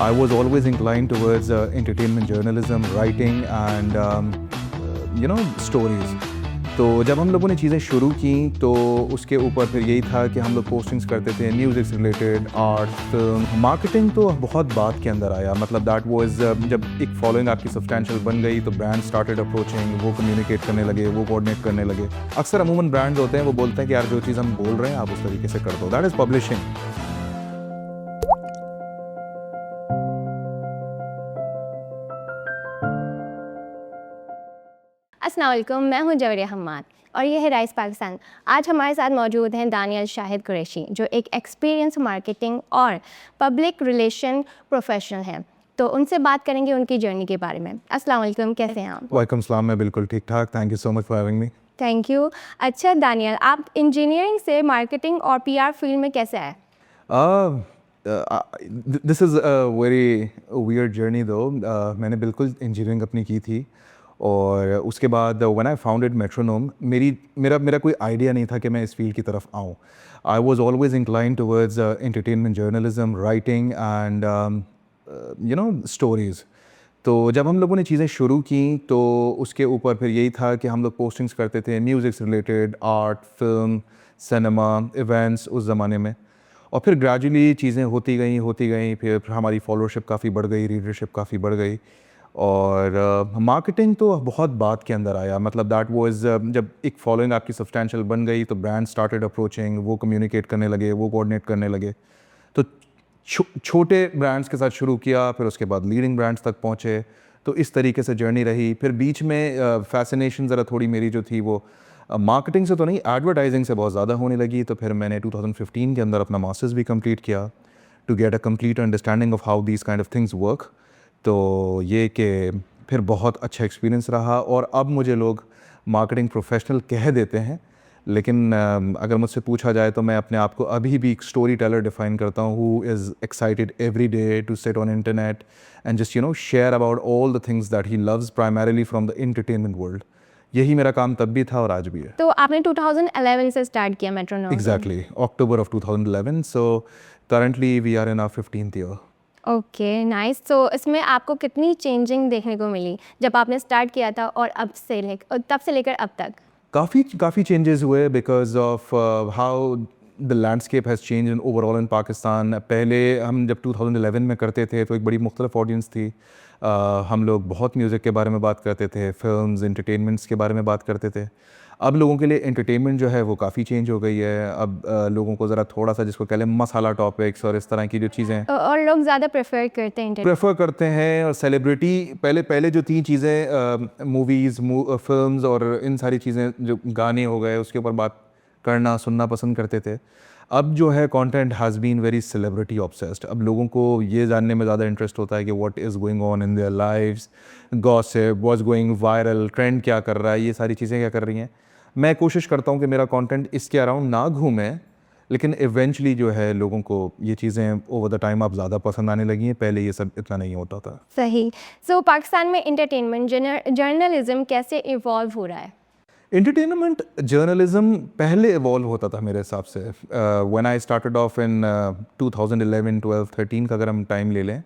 I was always inclined towards entertainment journalism, writing and stories. तो जब हम लोगों ने चीज़ें शुरू की तो उसके ऊपर फिर यही था कि हम लोग पोस्टिंग्स करते थे म्यूज़िक से रिलेटेड, आर्ट, फिल्म। मार्केटिंग तो बहुत बाद के अंदर आया, मतलब दैट वाज जब एक फॉलोइंग आपकी सब्सटेंशियल बन गई तो ब्रांड स्टार्टेड अप्रोचिंग, वो कम्युनिकेट करने लगे, वो कोऑर्डिनेट करने लगे। अक्सर अमूमन ब्रांड्स होते हैं वो बोलते हैं कि यार जो चीज़ हम बोल रहे हैं आप उस तरीके से कर दो, दैट इज़ पब्लिशिंग। अस्सलाम वालेकुम, मैं हूं जवेरिया हम्माद और ये है राइस पाकिस्तान। आज हमारे साथ मौजूद हैं दानियल शाहिद कुरैशी, जो एक एक्सपीरियंस मार्केटिंग और पब्लिक रिलेशन प्रोफेशनल हैं। तो उनसे बात करेंगे उनकी जर्नी के बारे में। अस्सलाम वालेकुम, कैसे हैं आप? वालेकुम सलाम, मैं बिल्कुल ठीक ठाक, thank you so much for having me. Thank you. अच्छा दानियल, आप इंजीनियरिंग से मार्केटिंग और पीआर फील्ड में कैसे आए? This is a very weird journey दो। मैंने बिल्कुल इंजीनियरिंग अपनी की थी और उसके बाद व्हेन आई फाउंडेड मेट्रोनोम, मेरा कोई आइडिया नहीं था कि मैं इस फील्ड की तरफ आऊँ। I was always incline towards entertainment journalism, writing and stories. तो जब हम लोगों ने चीज़ें शुरू की तो उसके ऊपर फिर यही था कि हम लोग पोस्टिंग्स करते थे म्यूज़िक से related, art, film, cinema, events उस ज़माने में। और फिर ग्रेजुअली चीज़ें होती गई, फिर हमारी फॉलोअरशिप काफ़ी बढ़ गई, रीडरशिप काफ़ी बढ़ गई और मार्केटिंग तो बहुत बाद के अंदर आया, मतलब दैट वाज जब एक फॉलोइंग आपकी सब्सटेंशियल बन गई तो ब्रांड स्टार्टेड अप्रोचिंग, वो कम्युनिकेट करने लगे, वो कोऑर्डिनेट करने लगे। तो छोटे ब्रांड्स के साथ शुरू किया, फिर उसके बाद लीडिंग ब्रांड्स तक पहुँचे। तो इस तरीके से जर्नी रही। फिर बीच में फैसिनेशन ज़रा थोड़ी मेरी जो थी वो मार्केटिंग से तो नहीं, एडवर्टाइजिंग से बहुत ज़्यादा होने लगी। तो फिर मैंने 2015 के अंदर अपना मास्टर्स भी कंप्लीट किया to get a complete understanding of how these kind of things work. तो ये कि फिर बहुत अच्छा एक्सपीरियंस रहा और अब मुझे लोग मार्केटिंग प्रोफेशनल कह देते हैं, लेकिन अगर मुझसे पूछा जाए तो मैं अपने आप को अभी भी एक स्टोरी टेलर डिफ़ाइन करता हूँ, who is excited every day to sit on internet and just share about all the things that he loves, primarily from the entertainment world. यही मेरा काम तब भी था और आज भी है। तो आपने 2011 से स्टार्ट किया Metronome? Exactly, October of 2011। So currently we are in our 15th year. Okay, nice. तो इसमें आपको कितनी चेंजिंग देखने को मिली जब आपने स्टार्ट किया था और तब से लेकर अब तक? काफ़ी चेंजेस हुए because of how the landscape has change in overall इन पाकिस्तान। पहले हम जब 2011 में करते थे तो एक बड़ी मुख्तलिफ ऑडियंस थी। हम लोग बहुत म्यूज़िक के बारे में बात करते थे, फिल्म्स, एंटरटेनमेंट्स के बारे में बात करते थे। अब लोगों के लिए एंटरटेनमेंट जो है वो काफ़ी चेंज हो गई है। अब लोगों को ज़रा थोड़ा सा जिसको कह लें मसाला टॉपिक्स और इस तरह की जो चीज़ें और लोग ज़्यादा प्रेफर करते हैं। और सेलिब्रिटी पहले जो तीन चीज़ें मूवीज़, फिल्म्स और इन सारी चीज़ें, जो गाने हो गए, उसके ऊपर बात करना सुनना पसंद करते थे। अब जो है content has been very celebrity obsessed. अब लोगों को ये जानने में ज़्यादा इंटरेस्ट होता है कि what is going on in their lives, gossip, what's going viral, trend क्या कर रहा है, ये सारी चीज़ें क्या कर रही हैं। मैं कोशिश करता हूँ कि मेरा कंटेंट इसके अराउंड ना घूमे, लेकिन इवेंचुअली जो है लोगों को ये चीज़ें ओवर द टाइम अब ज़्यादा पसंद आने लगी हैं। पहले ये सब इतना नहीं होता था। सही। सो पाकिस्तान में एंटरटेनमेंट जर्नलिज्म कैसे इवॉल्व हो रहा है? एंटरटेनमेंट जर्नलिज्म पहले इवॉल्व होता था मेरे हिसाब से। व्हेन आई स्टार्टेड ऑफ इन 2011, 12, 13 का अगर हम टाइम ले लें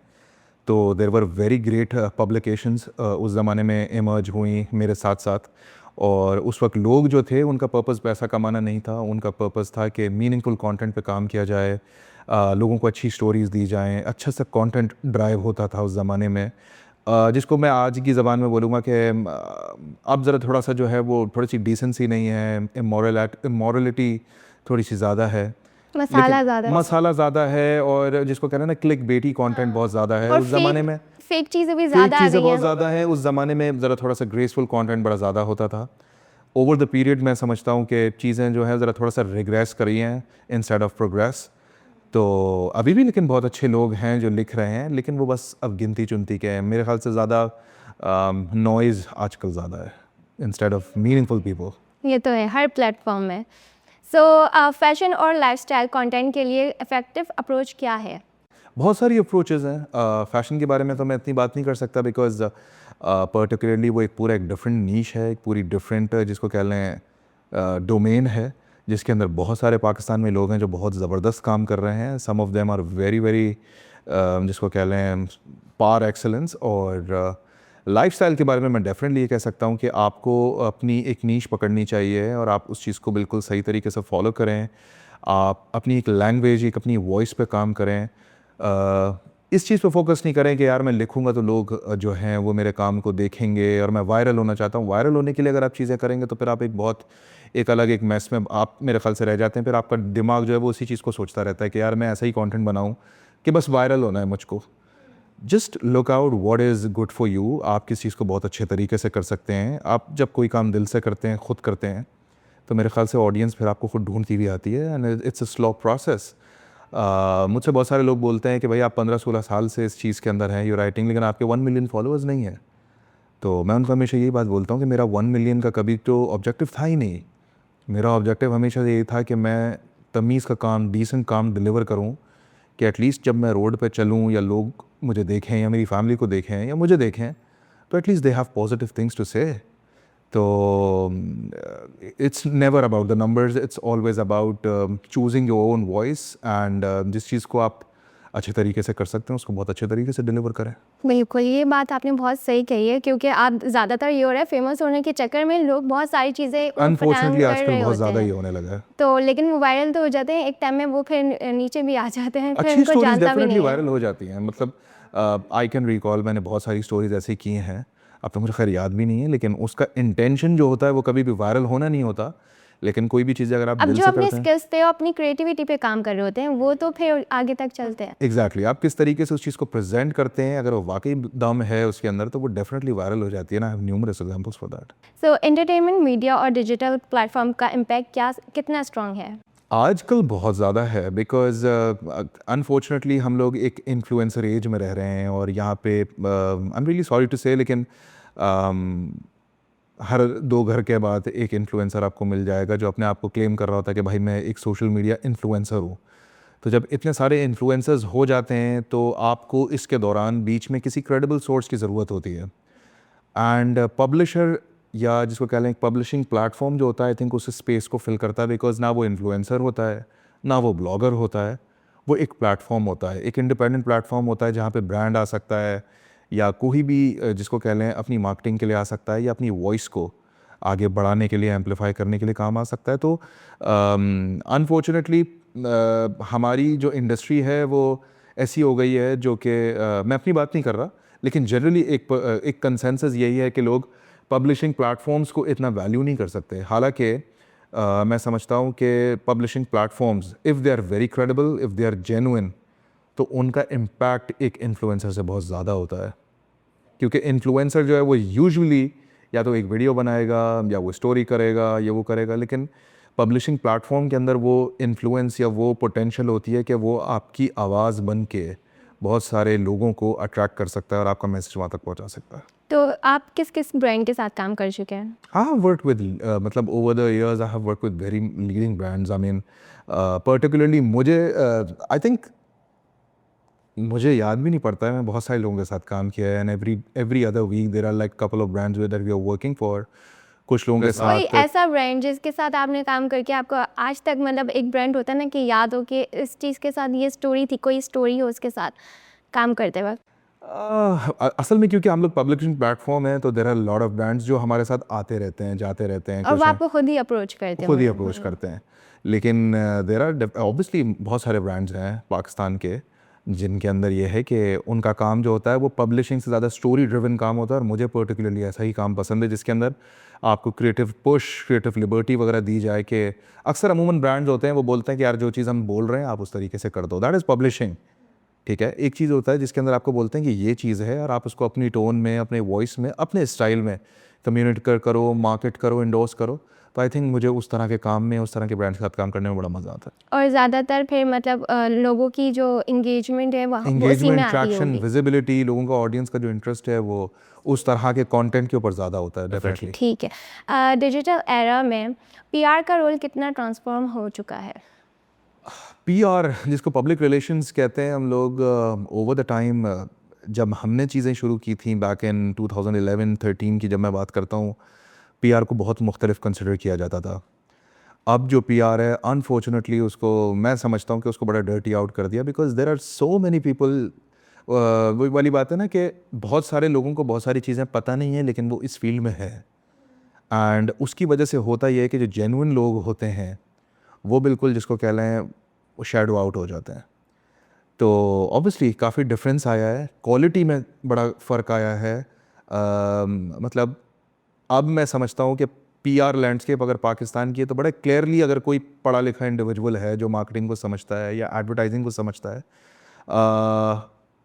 तो there were very great publications उस ज़माने में इमर्ज हुई मेरे साथ साथ। और उस वक्त लोग जो थे उनका पर्पस पैसा कमाना नहीं था, उनका पर्पस था कि मीनिंगफुल कंटेंट पे काम किया जाए, लोगों को अच्छी स्टोरीज़ दी जाएं, अच्छा सा कंटेंट ड्राइव होता था उस ज़माने में। जिसको मैं आज की ज़बान में बोलूँगा कि अब ज़रा थोड़ा सा जो है वो थोड़ी सी डिसेंसी नहीं है, इमोरलिटी थोड़ी सी ज़्यादा है, मसाला ज़्यादा है और जिसको कहना है ना क्लिक बेटी कंटेंट बहुत ज़्यादा है उस ज़माने में। फेक चीज़ें भी ज़्यादा बहुत ज़्यादा है उस ज़माने में। ज़रा थोड़ा सा ग्रेसफुल कंटेंट बड़ा ज़्यादा होता था। ओवर द पीरियड मैं समझता हूँ कि चीज़ें जो है ज़रा थोड़ा सा रिग्रेस करी हैं इंस्टेड ऑफ प्रोग्रेस। तो अभी भी लेकिन बहुत अच्छे लोग हैं जो लिख रहे हैं, लेकिन वो बस अब गिनती चुनती के हैं। मेरे ख्याल से ज़्यादा नॉइज़ आजकल ज़्यादा है इंस्टेड ऑफ मीनिंगफुल पीपल। ये तो है हर प्लेटफॉर्म में। सो फैशन और लाइफस्टाइल कंटेंट के लिए इफ़ेक्टिव अप्रोच क्या है? बहुत सारी अप्रोचेज़ हैं। फ़ैशन के बारे में तो मैं इतनी बात नहीं कर सकता बिकॉज़ पर्टिकुलरली वो एक डिफरेंट नीश है, एक पूरी डिफरेंट जिसको कह लें डोमेन है, जिसके अंदर बहुत सारे पाकिस्तान में लोग हैं जो बहुत ज़बरदस्त काम कर रहे हैं। Some of them are very very जिसको कह लें पार एक्सेलेंस। और लाइफस्टाइल के बारे में मैं डेफिनेटली ये कह सकता हूँ कि आपको अपनी एक नीश पकड़नी चाहिए और आप उस चीज़ को बिल्कुल सही तरीके से फॉलो करें। आप अपनी एक लैंग्वेज, एक अपनी वॉइस पे काम करें। इस चीज़ पे फोकस नहीं करें कि यार मैं लिखूंगा तो लोग जो हैं वो मेरे काम को देखेंगे और मैं वायरल होना चाहता हूँ। वायरल होने के लिए अगर आप चीज़ें करेंगे तो फिर आप एक अलग एक मैस में आप मेरे ख्याल से रह जाते हैं। फिर आपका दिमाग जो है वो उसी चीज़ को सोचता रहता है कि यार मैं ऐसा ही कंटेंट बनाऊँ कि बस वायरल होना है मुझको। Just look out what is good for you. आप किस चीज़ को बहुत अच्छे तरीके से कर सकते हैं। आप जब कोई काम दिल से करते हैं, खुद करते हैं, तो मेरे ख्याल से ऑडियंस फिर आपको खुद ढूंढती भी आती है। And it's a slow process. मुझसे बहुत सारे लोग बोलते हैं कि भाई आप 15-16 साल से इस चीज़ के अंदर हैं, यू राइटिंग, लेकिन आपके 1 मिलियन फॉलोअर्स नहीं है। तो मैं उनको हमेशा यही बात बोलता हूँ कि मेरा 1 मिलियन का कभी तो ऑब्जेक्टिव था ही नहीं। मेरा ऑब्जेक्टिव हमेशा यही था कि मैं तमीज़ का काम, डिसेंट काम डिलीवर करूँ, कि एटलीस्ट जब मैं रोड पे चलूँ या लोग मुझे देखें या मेरी फैमिली को देखें या मुझे देखें, तो at least they have positive things to say. तो it's never about the numbers, it's always about choosing your own voice. And जिस चीज़ को आप अच्छे तरीके से कर सकते हैं उसको बहुत अच्छे तरीके से डिलीवर करें। बिल्कुल, ये बात आपने बहुत सही कही है, क्योंकि आप ज़्यादातर ये हो रहा है फेमस होने के चक्कर में लोग बहुत सारी चीज़ें फटांग अनफॉर्चुनेटली कर आजकल रहे बहुत होते ज़्यादा ही हैं। होने लगा है। तो लेकिन वो वायरल तो हो जाते हैं, एक टाइम में वो फिर नीचे भी आ जाते हैं, फिर अच्छी उनको स्टोरीज जानता भी डेफिनेटली नहीं है। वायरल हो जाती हैं। मतलब आई कैन रिकॉल, मैंने बहुत सारी स्टोरीज ऐसी की हैं, अब तो मुझे खैर याद भी नहीं है, लेकिन उसका इंटेंशन जो होता है वो कभी भी वायरल होना नहीं होता। लेकिन कोई भी चीज़ अगर आप अब दिल जो से अपने करते हैं, स्किल्स पे और अपनी क्रिएटिविटी पे काम कर रहे होते हैं, वो तो फिर आगे तक चलते हैं। एग्जैक्टली आप किस तरीके से उस चीज़ को प्रेजेंट करते हैं, अगर वो वाकई दम है उसके अंदर, तो वो डेफिनेटली वायरल हो जाती है ना। I have numerous examples for that. So entertainment media और डिजिटल प्लेटफॉर्म का इम्पैक्ट कितना स्ट्रॉन्ग है? आजकल बहुत ज़्यादा है, बिकॉज अनफॉर्चुनेटली हम लोग एक इन्फ्लुएंसर एज में रह रहे हैं। और यहाँ पे I am really sorry to say, लेकिन हर 2 घर के बाद एक इन्फ्लुएंसर आपको मिल जाएगा जो अपने आप को क्लेम कर रहा होता है कि भाई मैं एक सोशल मीडिया इन्फ्लुएंसर हूँ। तो जब इतने सारे इन्फ्लुएंसर्स हो जाते हैं तो आपको इसके दौरान बीच में किसी क्रेडिबल सोर्स की ज़रूरत होती है। एंड पब्लिशर या जिसको कह लें पब्लिशिंग प्लेटफॉर्म जो होता है, आई थिंक उस स्पेस को फिल करता है। बिकॉज ना वो इन्फ्लुएंसर होता है, ना वो ब्लॉगर होता है, वो एक प्लेटफॉर्म होता है, एक इंडिपेंडेंट प्लेटफॉर्म होता है जहाँ पे ब्रांड आ सकता है या कोई भी जिसको कह लें अपनी मार्केटिंग के लिए आ सकता है या अपनी वॉइस को आगे बढ़ाने के लिए, एम्पलीफाई करने के लिए काम आ सकता है। तो अनफॉर्चुनेटली हमारी जो इंडस्ट्री है वो ऐसी हो गई है जो कि मैं अपनी बात नहीं कर रहा, लेकिन जनरली एक कंसेंसस यही है कि लोग पब्लिशिंग प्लेटफॉर्म्स को इतना वैल्यू नहीं कर सकते। हालांकि मैं समझता हूँ कि publishing platforms if they are very credible, if they are genuine, तो उनका इम्पैक्ट एक इन्फ्लुएंसर से बहुत ज़्यादा होता है। क्योंकि इन्फ्लुएंसर जो है वो यूजुअली या तो एक वीडियो बनाएगा या वो स्टोरी करेगा या वो करेगा, लेकिन पब्लिशिंग प्लेटफॉर्म के अंदर वो इन्फ्लुएंस या वो पोटेंशियल होती है कि वो आपकी आवाज़ बन के बहुत सारे लोगों को अट्रैक्ट कर सकता है और आपका मैसेज वहाँ तक पहुँचा सकता है। तो आप किस किस ब्रांड के साथ काम कर चुके हैं? I have worked with मतलब over the years I have worked with very leading brands. I mean particularly मुझे I think मुझे याद भी नहीं पड़ता है, मैं बहुत सारे लोगों के साथ काम किया है। And every other week there are like couple of brands with that we are working for. कुछ लोगों के कोई साथ ऐसा ब्रांड जिसके साथ आपने काम करके आपको आज तक, मतलब एक ब्रांड होता है ना कि याद हो कि इस चीज़ के साथ ये स्टोरी थी, कोई स्टोरी हो उसके साथ काम करते वक्त? असल में क्योंकि हम लोग पब्लिशिंग प्लेटफॉर्म है तो there are lot of brands जो हमारे साथ आते रहते हैं, जाते रहते हैं, और वो कुछ हैं आपको खुद ही अप्रोच करते खुद ही होंगे। अप्रोच करते हैं। लेकिन देर आर ऑब्वियसली बहुत सारे ब्रांड्स हैं पाकिस्तान के जिनके अंदर ये है कि उनका काम जो होता है वो पब्लिशिंग से ज़्यादा स्टोरी ड्रिवन काम होता है। और मुझे पर्टिकुलरली ऐसा ही काम पसंद है जिसके अंदर आपको क्रिएटिव पुश, क्रिएटिव लिबर्टी वगैरह दी जाए। कि अक्सर अमूमन ब्रांड्स होते हैं वो बोलते हैं कि यार जो चीज़ हम बोल रहे हैं आप उस तरीके से कर दो, दैट इज़ पब्लिशिंग। ठीक है, एक चीज़ होता है जिसके अंदर आपको बोलते हैं कि ये चीज़ है और आप उसको अपनी टोन में, अपने वॉइस में, अपने स्टाइल में कम्युनिकेट करो, मार्केट करो, इंडोर्स करो। तो आई थिंक मुझे उस तरह के काम में, उस तरह के ब्रांड के साथ काम करने में बड़ा मज़ा आता है। और ज़्यादातर फिर मतलब लोगों की जो इंगेजमेंट है वो उसी में एंगेजमेंट, आती ट्रैक्शन, होगी। विजिबिलिटी, लोगों का ऑडियंस का जो इंटरेस्ट है वो उस तरह के कंटेंट के ऊपर ज़्यादा होता है डेफिनेटली। ठीक है, डिजिटल एरा में पीआर का रोल कितना ट्रांसफॉर्म हो चुका है? पीआर जिसको पब्लिक रिलेशंस कहते हैं हम लोग, ओवर द टाइम जब हमने चीज़ें शुरू की थी बैक इन 2011-13 की जब मैं बात करता हूँ, पीआर को बहुत मुख्तलिफ कंसिडर किया जाता था। अब जो पीआर है अनफॉर्चुनेटली उसको मैं समझता हूँ कि उसको बड़ा डर्टी आउट कर दिया, because there are so many people. वही वाली बात है ना कि बहुत सारे लोगों को बहुत सारी चीज़ें पता नहीं है लेकिन वो इस फील्ड में है, एंड उसकी वजह से होता ये है कि जो जेन्युइन लोग होते हैं वो बिल्कुल जिसको कह लें वो शैडो आउट हो जाते हैं। तो ऑब्वियसली काफ़ी डिफरेंस आया है, क्वालिटी में बड़ा फ़र्क आया है। मतलब अब मैं समझता हूँ कि पीआर लैंडस्केप अगर पाकिस्तान की है तो बड़ा क्लियरली अगर कोई पढ़ा लिखा इंडिविजुअल है जो मार्केटिंग को समझता है या एडवर्टाइजिंग को समझता है,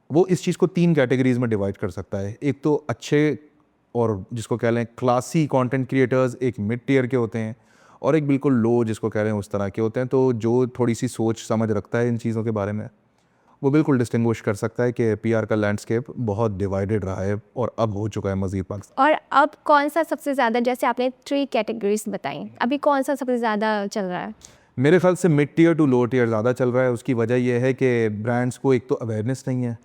वो इस चीज़ को 3 कैटेगरीज में डिवाइड कर सकता है। एक तो अच्छे और जिसको कह लें क्लासी कंटेंट क्रिएटर्स, एक मिड टियर के होते हैं, और एक बिल्कुल लो जिसको कह रहे हैं उस तरह के होते हैं। तो जो थोड़ी सी सोच समझ रखता है इन चीज़ों के बारे में वो बिल्कुल डिस्टिंग्विश कर सकता है कि पीआर का लैंडस्केप बहुत डिवाइडेड रहा है और अब हो चुका है मज़ीद पाकिस्तान। और अब कौन सा सबसे ज़्यादा, जैसे आपने 3 कैटेगरीज बताई, अभी कौन सा सबसे ज़्यादा चल रहा है? मेरे ख्याल से mid tier to low tier ज़्यादा चल रहा है। उसकी वजह यह है कि ब्रांड्स को एक तो अवेयरनेस नहीं है,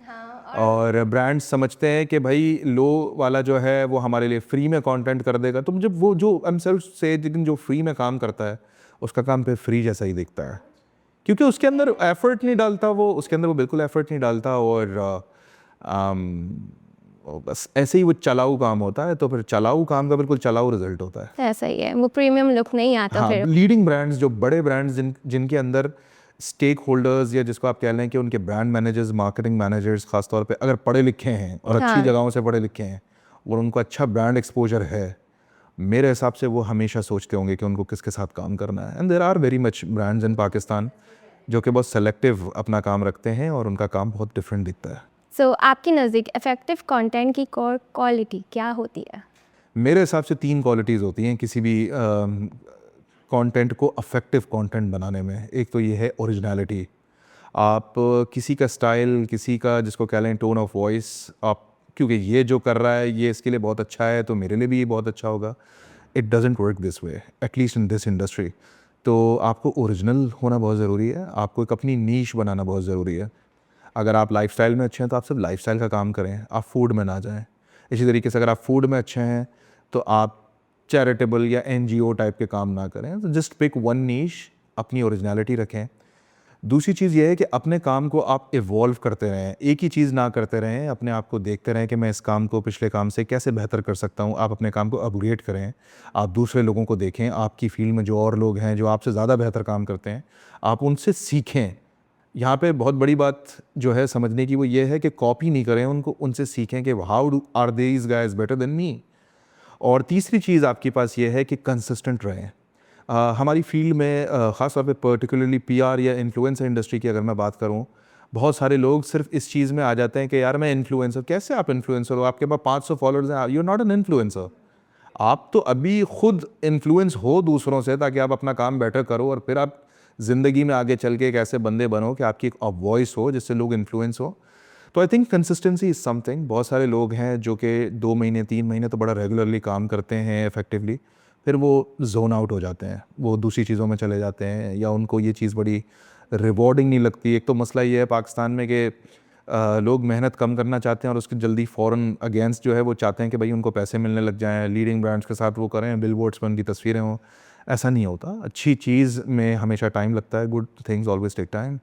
और ब्रांड्स समझते हैं कि भाई लो वाला जो है वो हमारे लिए फ्री में कंटेंट कर देगा। तो मुझे वो जो आई एम सॉरी से लेकिन जो फ्री में काम करता है उसका काम पे फ्री जैसा ही दिखता है, क्योंकि उसके अंदर एफर्ट नहीं डालता, वो उसके अंदर वो बिल्कुल एफर्ट नहीं डालता, और बस ऐसे ही वो चलाऊ काम होता है। तो फिर चलाऊ काम का बिल्कुल चलाऊ रिजल्ट होता है। ऐसा ही है, वो प्रीमियम लुक नहीं आता हाँ, फिर। लीडिंग ब्रांड्स, जो बड़े ब्रांड्स जिनके अंदर स्टेक होल्डर्स या जिसको आप कह लें कि उनके ब्रांड मैनेजर्स, मार्केटिंग मैनेजर्स खासतौर पे अगर पढ़े लिखे हैं और अच्छी हाँ। जगहों से पढ़े लिखे हैं और उनको अच्छा ब्रांड एक्सपोजर है, मेरे हिसाब से वो हमेशा सोचते होंगे कि उनको किसके साथ काम करना है। And there are very much brands in Pakistan जो कि बहुत सेलेक्टिव अपना काम रखते हैं और उनका काम बहुत डिफरेंट दिखता है। सो आपके नज़दीक इफेक्टिव कंटेंट की कोर क्वालिटी क्या होती है? मेरे हिसाब से 3 क्वालिटीज़ होती हैं किसी भी कंटेंट को अफेक्टिव कंटेंट बनाने में। एक तो ये है ओरिजिनलिटी। आप किसी का स्टाइल, किसी का जिसको कह लें टोन ऑफ वॉइस, आप क्योंकि ये जो कर रहा है ये इसके लिए बहुत अच्छा है तो मेरे लिए भी ये बहुत अच्छा होगा, it doesn't work this way, at least in this industry. तो आपको ओरिजिनल होना बहुत ज़रूरी है, आपको एक अपनी नीश बनाना बहुत ज़रूरी है। अगर आप लाइफस्टाइल में अच्छे हैं तो आप सिर्फ लाइफस्टाइल का काम करें, आप फूड में ना जाएं। इसी तरीके से अगर आप फूड में अच्छे हैं तो आप चैरिटेबल या एनजीओ टाइप के काम ना करें। तो जस्ट पिक वन नीश, अपनी ओरिजिनलिटी रखें। दूसरी चीज़ ये है कि अपने काम को आप इवॉल्व करते रहें, एक ही चीज़ ना करते रहें, अपने आप को देखते रहें कि मैं इस काम को पिछले काम से कैसे बेहतर कर सकता हूँ। आप अपने काम को अपग्रेड करें, आप दूसरे लोगों को देखें, आपकी फील्ड में जो और लोग हैं जो आपसे ज़्यादा बेहतर काम करते हैं, आप उनसे सीखें। यहाँ पे बहुत बड़ी बात जो है समझने की वो ये है कि कॉपी नहीं करें उनको, उनसे सीखें कि how are these guys better than me. और तीसरी चीज़ आपके पास ये है कि कंसिस्टेंट रहें। हमारी फील्ड में ख़ास तौर पे पर्टिकुलरली पीआर या इन्फ्लुएंसर इंडस्ट्री की अगर मैं बात करूँ, बहुत सारे लोग सिर्फ इस चीज़ में आ जाते हैं कि यार मैं इन्फ्लुएंसर। कैसे आप इन्फ्लुएंसर हो? आपके पास 500 फॉलोअर्स हैं, you are not an influencer. आप तो अभी खुद इन्फ्लुएंस हो दूसरों से ताकि आप अपना काम बेटर करो और फिर आप ज़िंदगी में आगे चल के एक ऐसे बंदे बनो कि आपकी एक वॉइस हो जिससे लोग इन्फ्लुएंस हो। तो I think consistency is something. बहुत सारे लोग हैं जो कि 2 महीने 3 महीने तो बड़ा रेगुलरली काम करते हैं इफेक्टिवली, फिर वो जोन आउट हो जाते हैं, वो दूसरी चीज़ों में चले जाते हैं या उनको ये चीज़ बड़ी रिवॉर्डिंग नहीं लगती। एक तो मसला ये है पाकिस्तान में कि लोग मेहनत कम करना चाहते हैं और उसके जल्दी फ़ौरन अगेंस्ट जो है वो चाहते हैं कि भाई उनको पैसे मिलने लग जाएं, लीडिंग ब्रांड्स के साथ वो करें, बिलबोर्ड्स पर उनकी तस्वीरें हों। ऐसा नहीं होता, अच्छी चीज़ में हमेशा टाइम लगता है, good things always take time.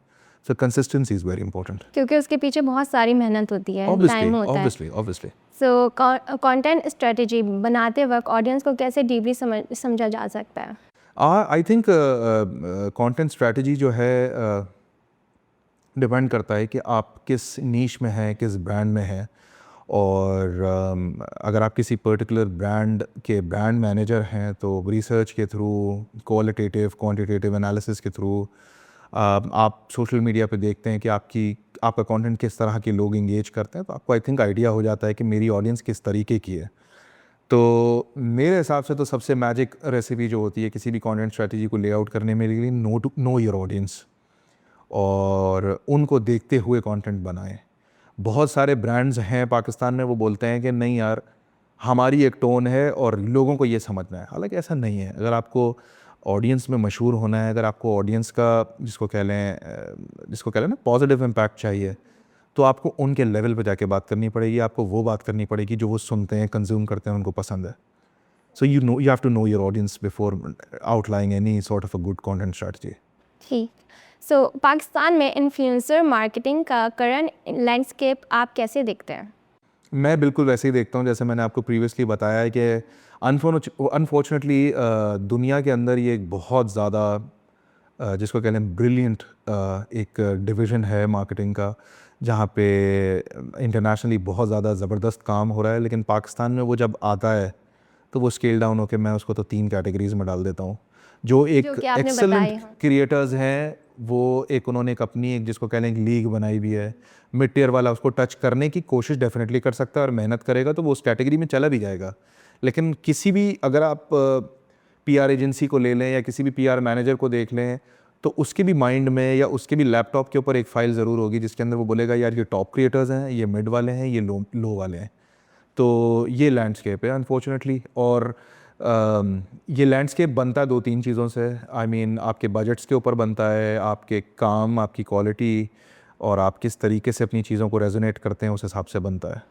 So consistency is very important. क्योंकि उसके पीछे बहुत सारी मेहनत होती है, टाइम होता है। ऑब्वियसली। सो कंटेंट स्ट्रेटजी बनाते वक्त ऑडियंस को कैसे डीपली समझा जा सकता है? आई थिंक कंटेंट स्ट्रेटजी जो है डिपेंड करता है कि आप किस नीश में हैं, किस ब्रांड में हैं। और अगर आप किसी पर्टिकुलर ब्रांड के ब्रांड मैनेजर हैं तो रिसर्च के थ्रू, क्वालिटेटिव क्वांटिटेटिव एनालिसिस के थ्रू आप सोशल मीडिया पे देखते हैं कि आपका कंटेंट किस तरह के लोग इंगेज करते हैं, तो आपको आई थिंक आइडिया हो जाता है कि मेरी ऑडियंस किस तरीके की है। तो मेरे हिसाब से तो सबसे मैजिक रेसिपी जो होती है किसी भी कंटेंट स्ट्रेटजी को लेआउट करने में लिए, नो योर ऑडियंस, और उनको देखते हुए कंटेंट बनाएं। बहुत सारे ब्रांड्स हैं पाकिस्तान में, वो बोलते हैं कि नहीं यार हमारी एक टोन है और लोगों को ये समझना है। हालांकि ऐसा नहीं है। अगर आपको ऑडियंस में मशहूर होना है, अगर आपको ऑडियंस का जिसको कह लें ना पॉजिटिव इम्पैक्ट चाहिए, तो आपको उनके लेवल पे जाके बात करनी पड़ेगी। आपको वो बात करनी पड़ेगी जो वो सुनते हैं, कंज्यूम करते हैं, उनको पसंद है। So you have to know your audience before outlining any sort of a good content strategy. ठीक। सो पाकिस्तान में इन्फ्लुएंसर मार्केटिंग का करंट लैंडस्केप आप कैसे देखते हैं? मैं बिल्कुल वैसे ही देखता हूँ जैसे मैंने आपको प्रीवियसली बताया है कि अनफॉर्चुनेटली दुनिया के अंदर ये एक बहुत ज़्यादा जिसको कह लें ब्रिलियंट एक डिवीज़न है मार्केटिंग का, जहाँ पे इंटरनेशनली बहुत ज़्यादा ज़बरदस्त काम हो रहा है, लेकिन पाकिस्तान में वो जब आता है तो वो स्केल डाउन होकर मैं उसको तो 3 कैटेगरीज में डाल देता हूँ। जो एक जो कि आपने बताई एक्सेलेंट हैं। क्रिएटर्स हैं, वो एक उन्होंने एक अपनी एक जिसको कह लें एक लीग बनाई हुई है। मिड टियर वाला उसको टच करने की कोशिश डेफिनेटली कर सकता है और मेहनत करेगा तो वो उस कैटेगरी में चला भी जाएगा। लेकिन किसी भी अगर आप पीआर एजेंसी को ले लें या किसी भी पीआर मैनेजर को देख लें, तो उसके भी माइंड में या उसके भी लैपटॉप के ऊपर एक फ़ाइल ज़रूर होगी जिसके अंदर वो बोलेगा यार ये टॉप क्रिएटर्स हैं, ये मिड वाले हैं, ये लो वाले हैं। तो ये लैंडस्केप है अनफॉर्चुनेटली। और ये लैंडस्केप बनता है 2-3 चीज़ों से। आई मीन आपके बजट्स के ऊपर बनता है, आपके काम, आपकी क्वालिटी और आप किस तरीके से अपनी चीज़ों को रेजोनेट करते हैं उस हिसाब से बनता है।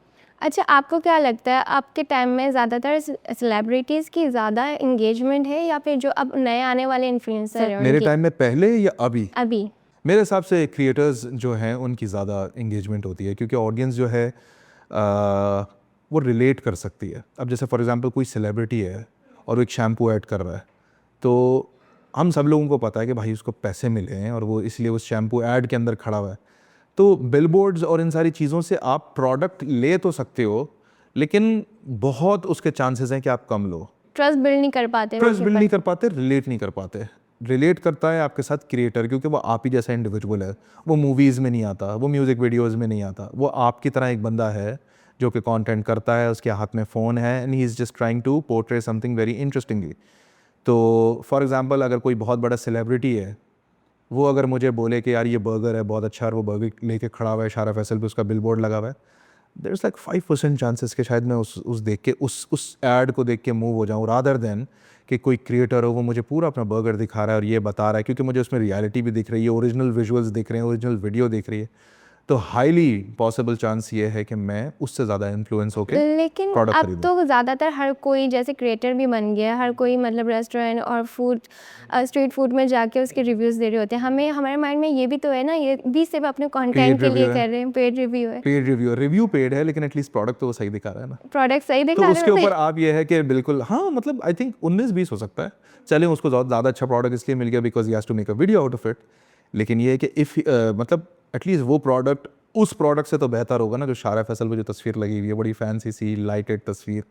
अच्छा, आपको क्या लगता है आपके टाइम में ज़्यादातर सेलिब्रिटीज़ की ज़्यादा इंगेजमेंट है या फिर जो अब नए आने वाले इन्फ्लुएंसर हैं मेरे उनकी? टाइम में पहले या अभी? अभी। मेरे हिसाब से क्रिएटर्स जो हैं उनकी ज़्यादा इंगेजमेंट होती है क्योंकि ऑडियंस जो है वो रिलेट कर सकती है। अब जैसे फॉर एग्जांपल कोई सेलिब्रिटी है और वो एक शैम्पू ऐड कर रहा है, तो हम सब लोगों को पता है कि भाई उसको पैसे मिले हैं और वो इसलिए उस शैम्पू ऐड के अंदर खड़ा हुआ है। तो बिलबोर्ड्स और इन सारी चीज़ों से आप प्रोडक्ट ले तो सकते हो, लेकिन बहुत उसके चांसेस हैं कि आप कम लो। ट्रस्ट बिल्ड नहीं कर पाते ट्रस्ट उनके बिल्ड ऊपर। नहीं कर पाते, रिलेट नहीं कर पाते। रिलेट करता है आपके साथ क्रिएटर, क्योंकि वो आप ही जैसा इंडिविजुअल है। वो मूवीज़ में नहीं आता, वो म्यूज़िक वीडियोज़ में नहीं आता, वो आपकी तरह एक बंदा है जो कि कंटेंट करता है, उसके हाथ में फ़ोन है and he is just trying to portray something very interestingly. तो फॉर एग्जांपल अगर कोई बहुत बड़ा सेलिब्रिटी है, वो अगर मुझे बोले कि यार ये बर्गर है बहुत अच्छा और वो बर्गर लेके खड़ा हुआ है शारा फैसल पे, उसका बिलबोर्ड लगा हुआ है, देयर इज़ लाइक 5% चांसेस कि शायद मैं उस देख के उस ऐड को देख के मूव हो जाऊँ, रादर देन कि कोई क्रिएटर हो वो मुझे पूरा अपना बर्गर दिखा रहा है और ये बता रहा है, क्योंकि मुझे उसमें रियलिटी भी दिख रही है, ओरिजिनल विजुअल्स दिख रहे हैं, ओरिजिनल वीडियो दिख रही है। तो हाईली पॉसिबल चांस ये है कि मैं उससे ज़्यादा इन्फ्लुएंस होके लेकिन प्रोडक्ट अब खरीदूँ। तो ज़्यादातर हर कोई जैसे क्रिएटर भी बन गया है, हर कोई मतलब रेस्टोरेंट और फूड स्ट्रीट फूड में जाके उसके रिव्यूज़ दे रहे होते हैं। हमें हमारे माइंड में ये भी तो है ना, ये भी सिर्फ अपने कंटेंट के लिए रिव्यू है। कर रहे हैं, पेड रिव्यू है। पेड रिव्यू पेड है, लेकिन एटलीस्ट प्रोडक्ट तो वो सही दिखा रहा है ना। प्रोडक्ट सही तो दिखा उसके रहे ऊपर हैं। आप ये है कि बिल्कुल हाँ, मतलब आई थिंक 19-20 हो सकता है। चलें, उसको ज़्यादा अच्छा प्रोडक्ट इसलिए मिल गया because he has to make a video out of it. लेकिन ये है कि इफ़ मतलब एटलीस्ट वो प्रोडक्ट उस प्रोडक्ट से तो बेहतर होगा ना जो शारा फैसल पे जो तस्वीर लगी हुई है, बड़ी फैंसी सी लाइटेड तस्वीर।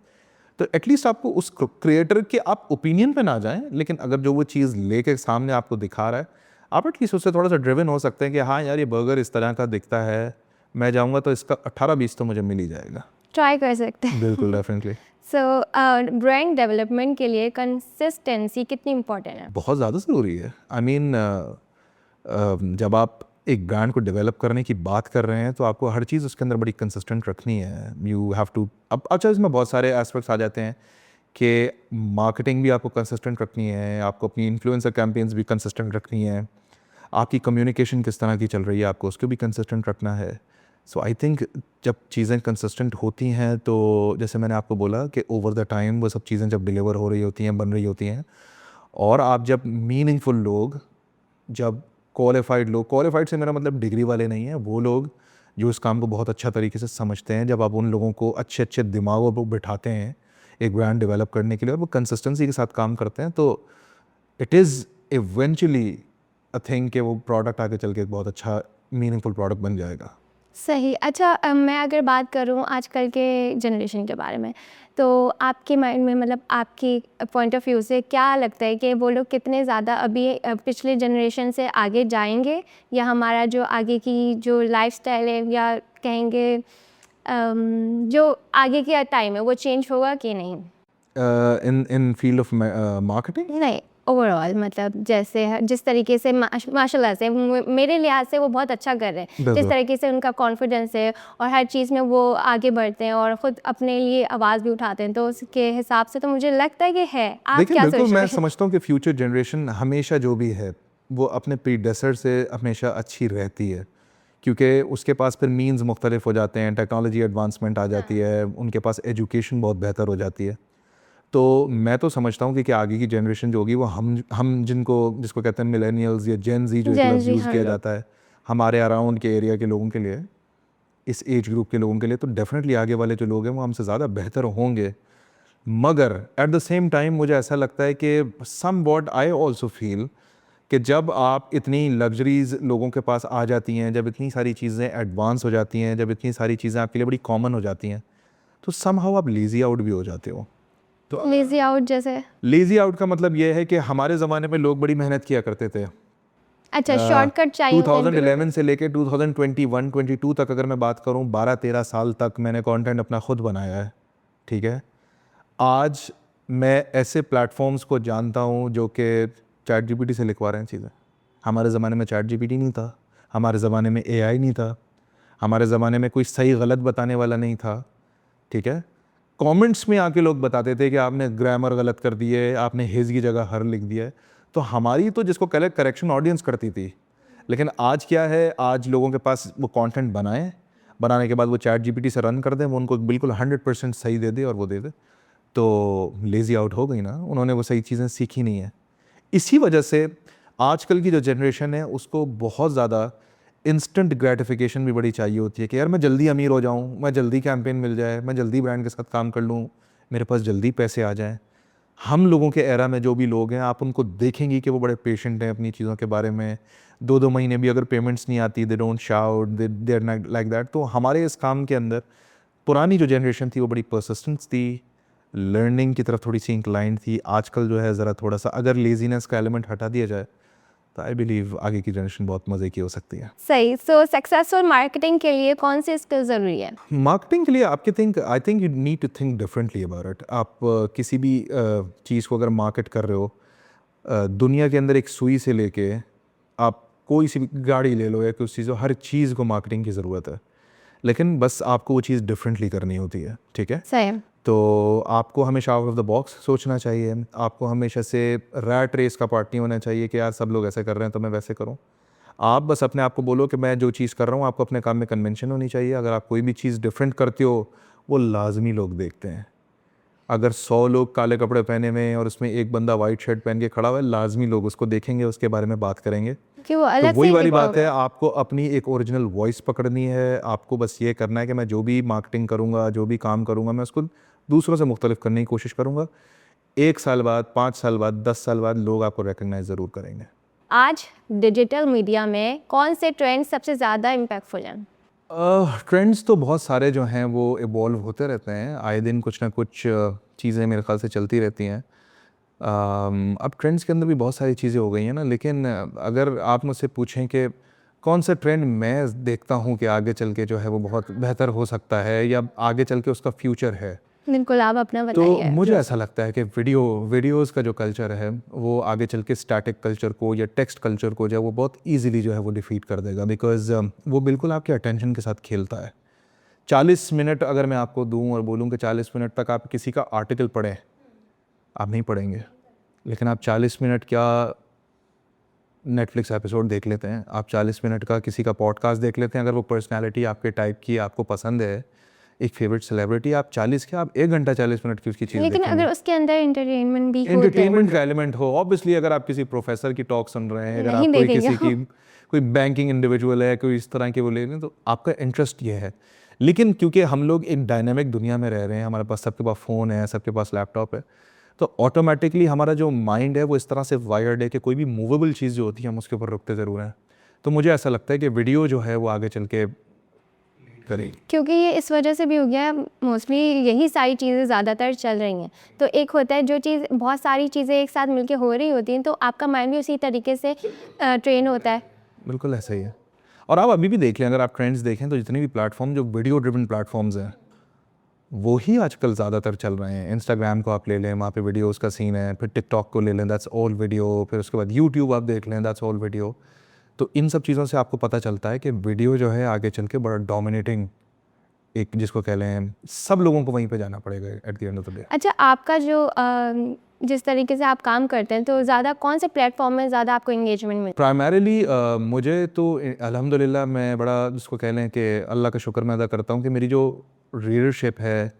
तो एटलीस्ट आपको उस क्रिएटर के आप ओपिनियन पे ना जाएं, लेकिन अगर जो वो चीज़ लेके सामने आपको दिखा रहा है, आप एटलीस्ट उससे थोड़ा सा ड्रिवन हो सकते हैं कि हाँ यार ये बर्गर इस तरह का दिखता है, मैं जाऊँगा तो इसका 18-20 तो मुझे मिल ही जाएगा। ट्राई कर सकते हैं। बिल्कुल, डेफिनेटली। सो ब्रांड डेवलपमेंट के लिए कंसिस्टेंसी कितनी इम्पोर्टेंट है? बहुत ज़्यादा ज़रूरी है। आई मीन जब आप एक ब्रांड को डेवलप करने की बात कर रहे हैं तो आपको हर चीज़ उसके अंदर बड़ी कंसिस्टेंट रखनी है। यू हैव टू अब अच्छा इसमें बहुत सारे एस्पेक्ट्स आ जाते हैं कि मार्केटिंग भी आपको कंसिस्टेंट रखनी है, आपको अपनी इन्फ्लुएंसर कैंपेन्स भी कंसिस्टेंट रखनी है, आपकी कम्युनिकेशन किस तरह की चल रही है आपको उसको भी कंसिस्टेंट रखना है। सो आई थिंक जब चीज़ें कंसिस्टेंट होती हैं तो जैसे मैंने आपको बोला कि ओवर द टाइम वो सब चीज़ें जब डिलीवर हो रही होती हैं, बन रही होती हैं, और आप जब मीनिंगफुल लोग, जब क्वालिफाइड से मेरा मतलब डिग्री वाले नहीं है, वो लोग जो इस काम को बहुत अच्छा तरीके से समझते हैं, जब आप उन लोगों को अच्छे अच्छे दिमागों पर बिठाते हैं एक ब्रांड डेवलप करने के लिए और वो कंसिस्टेंसी के साथ काम करते हैं, तो it is eventually a thing कि वो प्रोडक्ट आगे चल के एक बहुत अच्छा मीनिंगफुल प्रोडक्ट बन जाएगा। सही। अच्छा, मैं अगर बात करूँ आजकल के जनरेशन के बारे में, तो आपके माइंड में मतलब आपकी पॉइंट ऑफ व्यू से क्या लगता है कि वो लोग कितने ज़्यादा अभी पिछले जनरेशन से आगे जाएंगे, या हमारा जो आगे की जो लाइफस्टाइल है या कहेंगे जो आगे का टाइम है वो चेंज होगा कि नहीं? इन फील्ड ऑफ मार्केटिंग नहीं, ओवरऑल मतलब जैसे जिस तरीके से माशाल्लाह से मेरे लिहाज से वो बहुत अच्छा कर रहे हैं, जिस बिल्कुल। तरीके से उनका कॉन्फिडेंस है और हर चीज़ में वो आगे बढ़ते हैं और ख़ुद अपने लिए आवाज़ भी उठाते हैं, तो उसके हिसाब से तो मुझे लगता है कि है। आप देखिए क्या बिल्कुल, सोचते मैं हैं? समझता हूँ कि फ्यूचर जनरेशन हमेशा जो भी है वो अपने प्रीडेसर से हमेशा अच्छी रहती है, क्योंकि उसके पास फिर मीन्स मुख्तलिफ हो जाते हैं, टेक्नोलॉजी एडवांसमेंट आ जाती है, उनके पास एजुकेशन बहुत बेहतर हो जाती है। तो मैं तो समझता हूँ कि आगे की जनरेशन जो होगी वो हम जिसको कहते हैं मिलेनियल्स या जेन जी जो एक Gen लफ्ज़ Z, यूज़ हाँ किया लोग। जाता है हमारे अराउंड के एरिया के लोगों के लिए, इस एज ग्रुप के लोगों के लिए, तो डेफिनेटली आगे वाले जो लोग हैं वो हमसे ज़्यादा बेहतर होंगे। मगर एट द सेम टाइम मुझे ऐसा लगता है कि somewhat I also feel कि जब आप इतनी लग्जरीज लोगों के पास आ जाती हैं, जब इतनी सारी चीज़ें एडवांस हो जाती हैं, जब इतनी सारी चीज़ें आपके लिए बड़ी कॉमन हो जाती हैं, तो समहाउ आप लेज़ी आउट भी हो जाते हो। तो लेजी आउट जैसे? लेज़ी आउट का मतलब ये है कि हमारे ज़माने में लोग बड़ी मेहनत किया करते थे। अच्छा, शॉर्टकट चाहिए होता है। 2011 से लेके 2021-22 तक अगर मैं बात करूं, 12-13 साल तक मैंने कंटेंट अपना खुद बनाया है, ठीक है। आज मैं ऐसे प्लेटफॉर्म्स को जानता हूं जो कि चैट जीपीटी से लिखवा रहे हैं चीज़ें। हमारे ज़माने में चैट जीपीटी नहीं था, हमारे ज़माने में एआई नहीं था, हमारे ज़माने में कोई सही गलत बताने वाला नहीं था, ठीक है। कमेंट्स में आके लोग बताते थे कि आपने ग्रामर गलत कर दिए, आपने हिज की जगह हर लिख दिया है। तो हमारी तो जिसको करेक्शन ऑडियंस करती थी। लेकिन आज क्या है, आज लोगों के पास वो कंटेंट बनाने के बाद वो चैट जीपीटी से रन कर दें, वो उनको बिल्कुल 100% सही दे दे और वो दे दे, तो लेज़ी आउट हो गई ना, उन्होंने वो सही चीज़ें सीखी नहीं है। इसी वजह से आजकल की जो जनरेशन है उसको बहुत ज़्यादा इंस्टेंट ग्रेटिफिकेशन भी बड़ी चाहिए होती है कि यार मैं जल्दी अमीर हो जाऊँ, मैं जल्दी कैंपेन मिल जाए, मैं जल्दी ब्रांड के साथ काम कर लूँ, मेरे पास जल्दी पैसे आ जाएं। हम लोगों के एरा में जो भी लोग हैं, आप उनको देखेंगी कि वो बड़े पेशेंट हैं अपनी चीज़ों के बारे में। 2-2 महीने भी अगर पेमेंट्स नहीं आती, they don't shout, they are not like that. तो हमारे इस काम के अंदर पुरानी जो जनरेशन थी वो बड़ी परसिस्टेंस थी, लर्निंग की तरफ थोड़ी सी इंक्लाइंड थी। आजकल जो है ज़रा थोड़ा सा अगर लेजीनेस का एलिमेंट हटा दिया जाए तो आई बिलीव आगे की जनरेशन बहुत मज़े की हो सकती है। सही। सो सक्सेसफुल मार्केटिंग के लिए कौन सी स्किल ज़रूरी है? मार्केटिंग के लिए I think you need to think differently about it. आप किसी भी चीज़ को अगर मार्केट कर रहे हो, दुनिया के अंदर एक सुई से लेके आप कोई सी भी गाड़ी ले लो या कुछ चीज़ हो, हर चीज़ को मार्केटिंग की ज़रूरत है। लेकिन बस आपको वो चीज़ डिफरेंटली करनी होती है, ठीक है। सही। तो आपको हमेशा आउट ऑफ द बॉक्स सोचना चाहिए। आपको हमेशा से रैट रेस का पार्ट नहीं होना चाहिए कि यार सब लोग ऐसे कर रहे हैं तो मैं वैसे करूं। आप बस अपने आप को बोलो कि मैं जो चीज़ कर रहा हूं, आपको अपने काम में कन्वेंशन होनी चाहिए। अगर आप कोई भी चीज़ डिफरेंट करते हो, वो लाजमी लोग देखते हैं। अगर 100 लोग काले कपड़े पहने हुए हैं और उसमें एक बंदा वाइट शर्ट पहन के खड़ा हुआ है, लाजमी लोग उसको देखेंगे, उसके बारे में बात करेंगे। कि वो तो अलग वही से वाली दिखा बात है, होगा। आपको अपनी एक ओरिजिनल वॉइस पकड़नी है। आपको बस ये करना है कि मैं जो भी मार्केटिंग करूँगा, जो भी काम करूँगा, मैं उसको दूसरों से मुख्तलिफ करने की कोशिश करूँगा। 1 साल बाद, 5 साल बाद, 10 साल बाद लोग आपको रिकग्नाइज ज़रूर करेंगे। आज डिजिटल मीडिया में कौन से ट्रेंड सबसे ज़्यादा इम्पैक्टफुल हैं? ट्रेंड्स तो बहुत सारे जो हैं वो इवॉल्व होते रहते हैं। आए दिन कुछ ना कुछ चीज़ें मेरे ख़्याल से चलती रहती हैं। अब ट्रेंड्स के अंदर भी बहुत सारी चीज़ें हो गई हैं ना, लेकिन अगर आप मुझसे पूछें कि कौन सा ट्रेंड मैं देखता हूँ कि आगे चल के जो है वो बहुत बेहतर हो सकता है या आगे चल के उसका फ्यूचर है, बिल्कुल, आप अपना तो बताइए। मुझे ऐसा लगता है कि वीडियोज़ का जो कल्चर है वो आगे चल के स्टैटिक कल्चर को या टेक्स्ट कल्चर को जो है वो बहुत ईजिली जो है वो डिफीट कर देगा। बिकॉज़ वो बिल्कुल आपके अटेंशन के साथ खेलता है। 40 मिनट अगर मैं आपको दूँ और बोलूँ कि 40 मिनट तक आप किसी का आर्टिकल पढ़ें, आप नहीं पढ़ेंगे। लेकिन आप 40 मिनट क्या नेटफ्लिक्स एपिसोड देख लेते हैं, आप 40 मिनट का किसी का पॉडकास्ट देख लेते हैं। अगर वो पर्सनैलिटी आपके टाइप की आपको पसंद है, एक फेवरेट सेलिब्रिटी, आप 40 क्या आप 1 घंटा 40 मिनट की उसकी चीज़ लेकिन देखेंगे। अगर उसके अंदर एंटरटेनमेंट भी होता है, एंटरटेनमेंट का एलिमेंट हो, ऑब्वियसली अगर आप किसी प्रोफेसर की टॉक सुन रहे हैं, अगर नहीं आप कोई देखेंगे किसी की कोई बैंकिंग इंडिविजुअल है, कोई इस तरह के वो ले रहे हैं, तो आपका इंटरेस्ट ये है। लेकिन क्योंकि हम लोग एक डायनामिक दुनिया में रह रहे हैं, हमारे पास सबके पास फ़ोन है, सबके पास लैपटॉप है, तो ऑटोमेटिकली हमारा जो माइंड है वो इस तरह से वायर्ड है कि कोई भी मूवेबल चीज़ जो होती है हम उसके ऊपर रुकते ज़रूर हैं। तो मुझे ऐसा लगता है कि वीडियो जो है वो आगे चल के करेगी। क्योंकि ये इस वजह से भी हो गया है, मोस्टली यही सारी चीज़ें ज़्यादातर चल रही हैं। तो एक होता है जो चीज़, बहुत सारी चीज़ें एक साथ मिलके हो रही होती हैं, तो आपका माइंड भी उसी तरीके से ट्रेन होता है। बिल्कुल ऐसा ही है। और आप अभी भी देख लें, अगर आप ट्रेंड्स देखें तो जितने भी प्लेटफॉर्म जो वीडियो ड्रिवन प्लेटफॉर्म्स हैं वो ही आजकल ज़्यादातर चल रहे हैं। इंस्टाग्राम को आप ले लें, वहाँ पे वीडियोस का सीन है। फिर टिकटॉक को ले लें, दैट्स ऑल वीडियो। फिर उसके बाद यूट्यूब आप देख लें, दैट्स ऑल वीडियो। तो इन सब चीज़ों से आपको पता चलता है कि वीडियो जो है आगे चल के बड़ा डोमिनेटिंग, एक जिसको कह लें, सब लोगों को वहीं पे जाना पड़ेगा at the end of the day. अच्छा, आपका जो जिस तरीके से आप काम करते हैं, तो ज़्यादा कौन से प्लेटफॉर्म में ज़्यादा आपको एंगेजमेंट मिलता प्राइमरीली मुझे तो अल्हम्दुलिल्लाह मैं बड़ा जिसको कह लें कि अल्लाह का शुक्र मैं अदा करता हूँ कि मेरी जो रीडरशिप है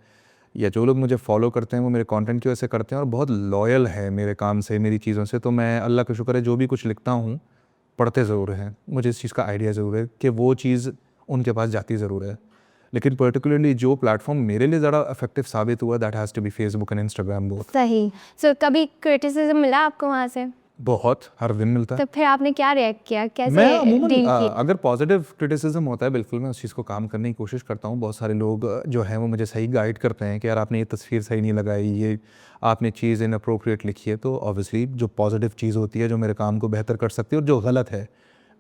या जो लोग मुझे फॉलो करते हैं वो मेरे कंटेंट की वजह से करते हैं और बहुत लॉयल है मेरे काम से, मेरी चीज़ों से। तो मैं अल्लाह का शुक्र है जो भी कुछ लिखता हूँ पढ़ते ज़रूर हैं, मुझे इस चीज़ का आइडिया ज़रूर है कि वो चीज़ उनके पास जाती ज़रूर है। लेकिन पर्टिकुलरली जो प्लेटफॉर्म मेरे लिए ज़्यादा इफेक्टिव साबित हुआ that has to be Facebook and Instagram both. सही। सो कभी क्रिटिसिज्म मिला आपको वहाँ से? बहुत, हर दिन मिलता है। तो फिर आपने क्या रिएक्ट किया, मैं कैसे अमूमन डील किया? अगर पॉजिटिव क्रिटिसिज्म होता है बिल्कुल मैं उस चीज़ को काम करने की कोशिश करता हूँ। बहुत सारे लोग जो हैं वो मुझे सही गाइड करते हैं कि यार आपने ये तस्वीर सही नहीं लगाई, ये आपने चीज़ इनअप्रोप्रिएट लिखी है। तो ऑब्वियसली जो पॉजिटिव चीज़ होती है जो मेरे काम को बेहतर कर सकती है और जो गलत है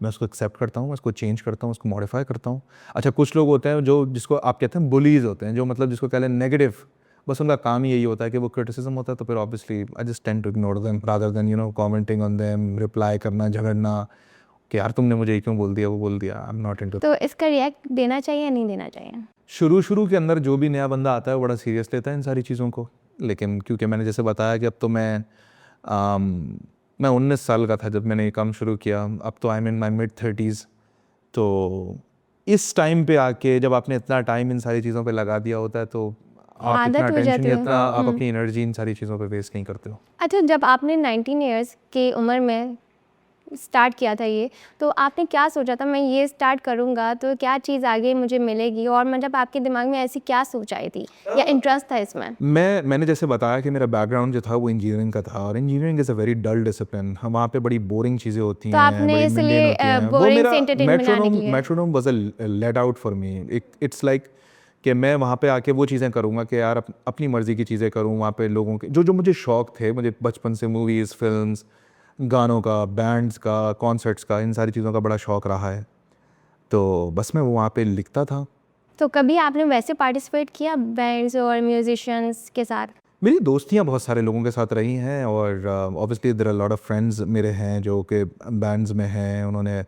मैं उसको एक्सेप्ट करता हूँ, मैं उसको चेंज करता हूँ, उसको मॉडिफाई करता हूँ। अच्छा, कुछ लोग होते हैं जो जिसको आप कहते हैं बुलीज होते हैं, जो मतलब जिसको कह लें नेगेटिव, बस उनका काम ही यही होता है कि वो क्रिटिसिज्म होता है तो फिर obviously I just tend to ignore them rather than commenting on them, reply करना, झगड़ना कि यार तुमने मुझे ये क्यों बोल दिया, वो बोल दिया। I am not into. तो इसका रिएक्ट देना चाहिए या नहीं देना चाहिए? शुरू के अंदर जो भी नया बंदा आता है वो बड़ा सीरियस लेता है इन सारी चीज़ों को, लेकिन क्योंकि मैंने जैसे बताया कि अब तो मैं 19 साल का था जब मैंने ये काम शुरू किया, अब तो आई एम इन माई मिड-30s। तो इस टाइम पे आके जब आपने इतना टाइम इन सारी चीज़ों पे लगा दिया होता है तो आप आदत इतना हो टेंशन जाती या है। इतना आप अपनी एनर्जी इन सारी चीज़ों पे वेस्ट नहीं करते हो। अच्छा, जब आपने 19 इयर्स की उम्र में स्टार्ट किया था ये, तो आपने क्या सोचा था मैं ये स्टार्ट करूँगा तो क्या चीज़ आगे मुझे मिलेगी, और मतलब आपके दिमाग में ऐसी क्या सोच आई थी या इंटरेस्ट था इसमें? मैंने जैसे बताया कि मेरा बैकग्राउंड जो था वो इंजीनियरिंग का था और engineering is a very dull discipline. हम वहाँ पे बड़ी बोरिंग चीज़ें होती तो हैं, आपने बड़ी इसलिए mundane होती हैं। वो बोरिंग मेरा से एंटरटेनमेंट बनाने के लिए? Metronome was a let out for me. It's like कि मैं वहाँ पे आके वो चीज़ें करूँगा कि यार अपनी मर्ज़ी की चीज़ें करूँ। वहाँ पे लोगों के जो जो मुझे शौक़ थे, मुझे बचपन से मूवीज़, फिल्म्स, गानों का, बैंड्स का, कॉन्सर्ट्स का, इन सारी चीज़ों का बड़ा शौक़ रहा है। तो बस मैं वहाँ पे लिखता था। तो कभी आपने वैसे पार्टिसिपेट किया बैंड्स और म्यूजिशियंस के साथ? मेरी दोस्तियाँ बहुत सारे लोगों के साथ रही हैं और obviously there are lot of friends मेरे हैं जो कि बैंड्स में हैं, उन्होंने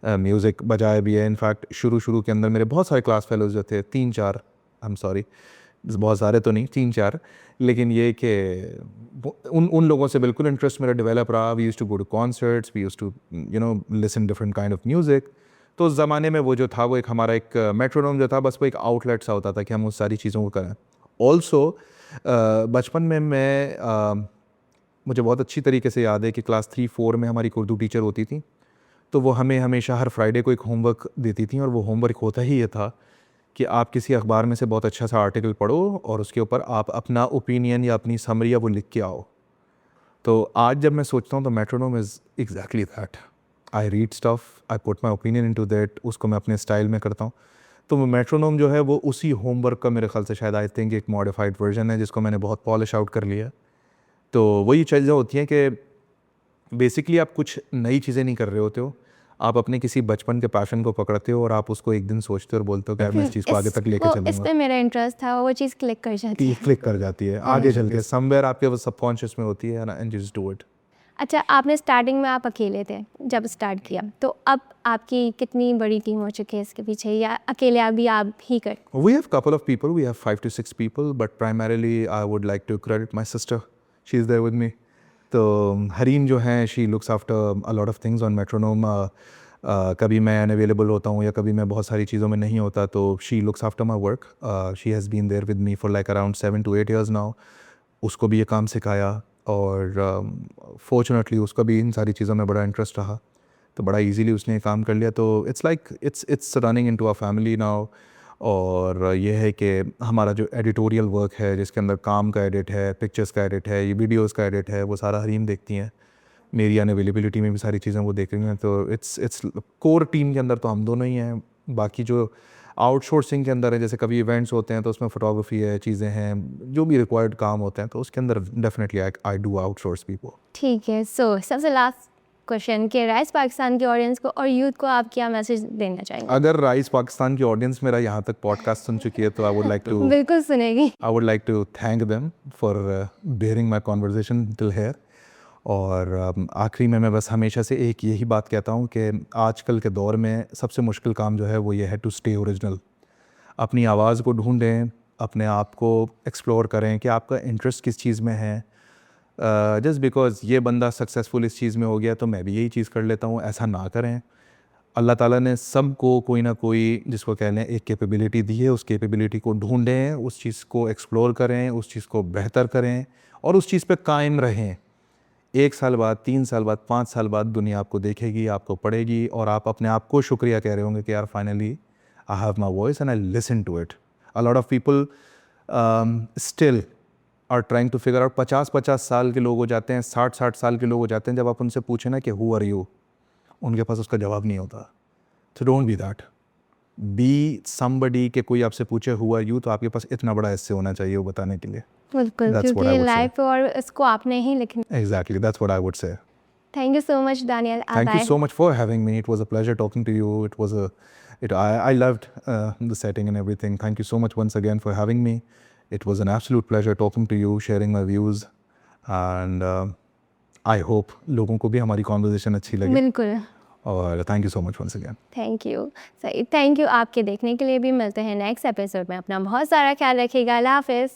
म्यूज़िक बजाया भी है। इनफैक्ट शुरू के अंदर मेरे बहुत सारे क्लास फेलोज़ जो थे, 3-4, आई एम सॉरी बहुत सारे तो नहीं, 3-4, लेकिन ये कि उन लोगों से बिल्कुल इंटरेस्ट मेरा डेवलप रहा। We used to go to concerts, we used to listen different kind of music. तो उस ज़माने में वो जो था वो एक हमारा एक मेट्रोनोम जो था बस वो एक आउटलेट सा होता था कि हम उस सारी चीज़ों को करें। ऑल्सो बचपन में मुझे बहुत अच्छी तरीके से याद है कि क्लास 3-4 में हमारी एक उर्दू टीचर होती थी, तो वो हमें हमेशा हर फ्राइडे को एक होमवर्क देती थी और वो होमवर्क होता ही ये था कि आप किसी अखबार में से बहुत अच्छा सा आर्टिकल पढ़ो और उसके ऊपर आप अपना ओपिनियन या अपनी समरी या वो लिख के आओ। तो आज जब मैं सोचता हूँ तो metronome is exactly that. I read stuff, I put my opinion into that, उसको मैं अपने स्टाइल में करता हूँ। तो वो मेट्रोनोम जो है वो उसी होमवर्क का मेरे ख्याल से शायद आई थिंक एक मॉडिफाइड वर्जन है जिसको मैंने बहुत पॉलिश आउट कर लिया। तो वही चीज़ें होती हैं कि बेसिकली आप कुछ नई चीज़ें नहीं कर रहे होते हो, आप अपने किसी बचपन के पैशन को पकड़ते हो और आप उसको एक दिन सोचते हो और बोलते हो कि यार मैं इस चीज़ को आगे तक लेके इस चलूँगा। पे मेरा इंटरेस्ट था, वो चीज़ क्लिक कर जाती है। क्लिक कर जाती है आगे चल के, समवेयर आपके वो सबकॉन्शियस में होती है एंड जस्ट डू इट। अच्छा, आपने स्टार्टिंग में आप अकेले थे जब स्टार्ट किया, तो अब आपकी कितनी बड़ी टीम हो चुकी है इसके पीछे, या अकेले अभी आप ही कर? We have couple of people, we have 5 to 6 people, but primarily I would like to credit my sister. She's there with me. तो हरीन जो हैं, she looks after a lot of things on Metronome. कभी मैं unavailable होता हूँ या कभी मैं बहुत सारी चीज़ों में नहीं होता तो she looks after my work. She has been there with me for like around 7 to 8 years now. उसको भी ये काम सिखाया और फॉर्चुनेटली उसका भी इन सारी चीज़ों में बड़ा इंटरेस्ट रहा, तो बड़ा इजीली उसने ये काम कर लिया। तो it's like it's running into a family now. और ये है कि हमारा जो एडिटोरियल वर्क है जिसके अंदर काम का एडिट है, पिक्चर्स का एडिट है, ये वीडियोस का एडिट है, वो सारा हरीम देखती हैं। मेरी अनअवेलेबिलिटी में भी सारी चीज़ें वो देख रही हैं। तो इट्स कोर टीम के अंदर तो हम दोनों ही हैं। बाकी जो आउटसोर्सिंग के अंदर है, जैसे कभी इवेंट्स होते हैं तो उसमें फोटोग्राफी है, चीज़ें हैं, जो भी रिक्वायर्ड काम होते हैं तो उसके अंदर definitely I do outsource people. ठीक है। सो सबसे लास्ट क्वेश्चन कि राइस पाकिस्तान के ऑडियंस को और यूथ को आप क्या मैसेज देना चाहेंगे? अगर राइस पाकिस्तान की ऑडियंस मेरा यहाँ तक पॉडकास्ट सुन चुकी है तो आई बिल्कुल सुनेगी। Would like to thank them for bearing my conversation till here. और आखिरी में मैं बस हमेशा से एक यही बात कहता हूँ कि आजकल के दौर में सबसे मुश्किल काम जो है वो ये है टू स्टे ओरिजिनल। अपनी आवाज़ को ढूंढें, अपने आप को एक्सप्लोर करें कि आपका इंटरेस्ट किस चीज़ में है। जस्ट बिकॉज ये बंदा सक्सेसफुल इस चीज़ में हो गया तो मैं भी यही चीज़ कर लेता हूँ, ऐसा ना करें। अल्लाह ताला ने सबको कोई ना कोई, जिसको कह लें, एक कैपेबिलिटी दी है। उस कैपेबिलिटी को ढूंढें, उस चीज़ को एक्सप्लोर करें, उस चीज़ को बेहतर करें और उस चीज़ पे कायम रहें। 1 साल बाद, 3 साल बाद, 5 साल बाद दुनिया आपको देखेगी, आपको पढ़ेगी और आप अपने आप को शुक्रिया कह रहे होंगे कि यार finally I have my voice and I listen to it. A lot of people still are trying to figure out. 50-50 साल के लोग हो जाते हैं, 60-60 साल के लोग हो जाते हैं, जब आप उनसे पूछें ना कि हु आर यू, उनके पास उसका जवाब नहीं होता। तो don't be that, be somebody के कोई आपसे पूछे हु आर यू, तो आपके पास इतना बड़ा हिस्से होना चाहिए वो बताने के लिए। बिल्कुल, That's what I क्योंकि would say. लाइफ और इसको आपने ही लिखना। Exactly, that's what I would say. Thank you so much Daniel. Thank you so much for having me. It was a pleasure talking to you. I loved the setting and everything. Thank you so much once again for having me. It was an absolute pleasure talking to you, sharing my views, and I hope लोगों को भी हमारी conversation अच्छी लगी। बिल्कुल, और thank you so much once again. Thank you. सही, thank you आपके देखने के लिए भी। मिलते हैं नेक्स्ट एपिसोड में। अपना बहुत सारा ख्याल रखिएगा। अल्लाह हाफिज़।